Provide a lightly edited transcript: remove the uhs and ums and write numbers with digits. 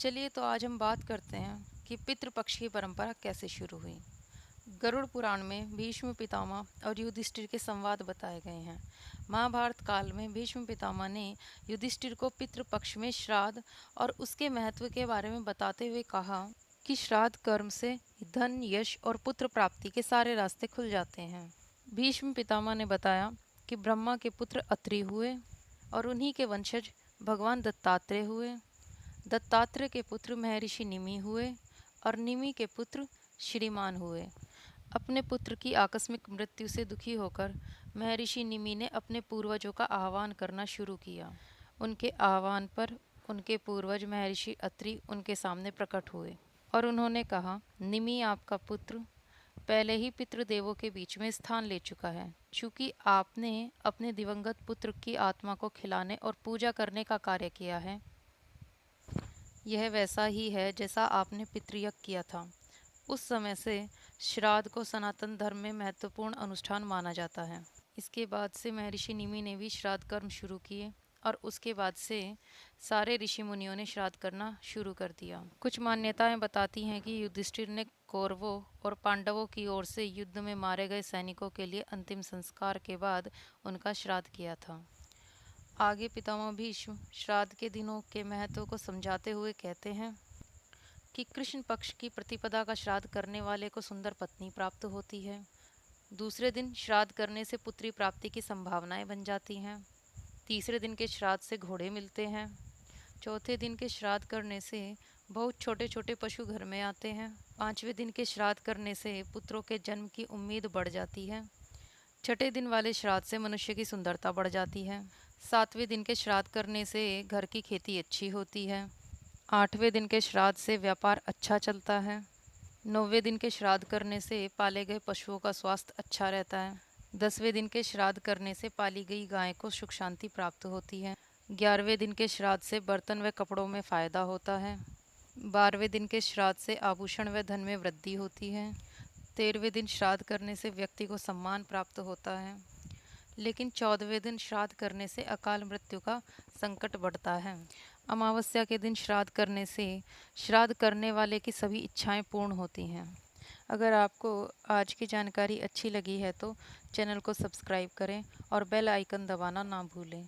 चलिए तो आज हम बात करते हैं कि पितृपक्ष की परंपरा कैसे शुरू हुई। गरुड़ पुराण में भीष्म पितामह और युधिष्ठिर के संवाद बताए गए हैं। महाभारत काल में भीष्म पितामह ने युधिष्ठिर को पितृपक्ष में श्राद्ध और उसके महत्व के बारे में बताते हुए कहा कि श्राद्ध कर्म से धन, यश और पुत्र प्राप्ति के सारे रास्ते खुल जाते हैं। भीष्म पितामह ने बताया कि ब्रह्मा के पुत्र अत्रि हुए और उन्हीं के वंशज भगवान दत्तात्रेय हुए। दत्तात्रेय के पुत्र महर्षि निमि हुए और निमि के पुत्र श्रीमान हुए। अपने पुत्र की आकस्मिक मृत्यु से दुखी होकर महर्षि निमि ने अपने पूर्वजों का आह्वान करना शुरू किया। उनके आह्वान पर उनके पूर्वज महर्षि अत्रि उनके सामने प्रकट हुए और उन्होंने कहा, निमि आपका पुत्र पहले ही पितृदेवों के बीच में स्थान ले चुका है। चूँकि आपने अपने दिवंगत पुत्र की आत्मा को खिलाने और पूजा करने का कार्य किया है, यह वैसा ही है जैसा आपने पितृयज्ञ किया था। उस समय से श्राद्ध को सनातन धर्म में महत्वपूर्ण अनुष्ठान माना जाता है। इसके बाद से महर्षि निमि ने भी श्राद्ध कर्म शुरू किए और उसके बाद से सारे ऋषि मुनियों ने श्राद्ध करना शुरू कर दिया। कुछ मान्यताएं बताती हैं कि युधिष्ठिर ने कौरवों और पांडवों की ओर से युद्ध में मारे गए सैनिकों के लिए अंतिम संस्कार के बाद उनका श्राद्ध किया था। आगे पितामह भीष्म श्राद्ध के दिनों के महत्व को समझाते हुए कहते हैं कि कृष्ण पक्ष की प्रतिपदा का श्राद्ध करने वाले को सुंदर पत्नी प्राप्त होती है। दूसरे दिन श्राद्ध करने से पुत्री प्राप्ति की संभावनाएं बन जाती हैं। तीसरे दिन के श्राद्ध से घोड़े मिलते हैं। चौथे दिन के श्राद्ध करने से बहुत छोटे छोटे पशु घर में आते हैं। पांचवें दिन के श्राद्ध करने से पुत्रों के जन्म की उम्मीद बढ़ जाती है। छठे दिन वाले श्राद्ध से मनुष्य की सुंदरता बढ़ जाती है। सातवें दिन के श्राद्ध करने से घर की खेती अच्छी होती है। आठवें दिन के श्राद्ध से व्यापार अच्छा चलता है। नौवें दिन के श्राद्ध करने से पाले गए पशुओं का स्वास्थ्य अच्छा रहता है। 10वें दिन के श्राद्ध करने से पाली गई गाय को सुख शांति प्राप्त होती है। 11वें दिन के श्राद्ध से बर्तन व कपड़ों में फायदा होता है। 12वें दिन के श्राद्ध से आभूषण व धन में वृद्धि होती है। 13वें दिन श्राद्ध करने से व्यक्ति को सम्मान प्राप्त होता है। लेकिन 14वें दिन श्राद्ध करने से अकाल मृत्यु का संकट बढ़ता है। अमावस्या के दिन श्राद्ध करने से श्राद्ध करने वाले की सभी इच्छाएं पूर्ण होती हैं। अगर आपको आज की जानकारी अच्छी लगी है तो चैनल को सब्सक्राइब करें और बेल आइकन दबाना ना भूलें।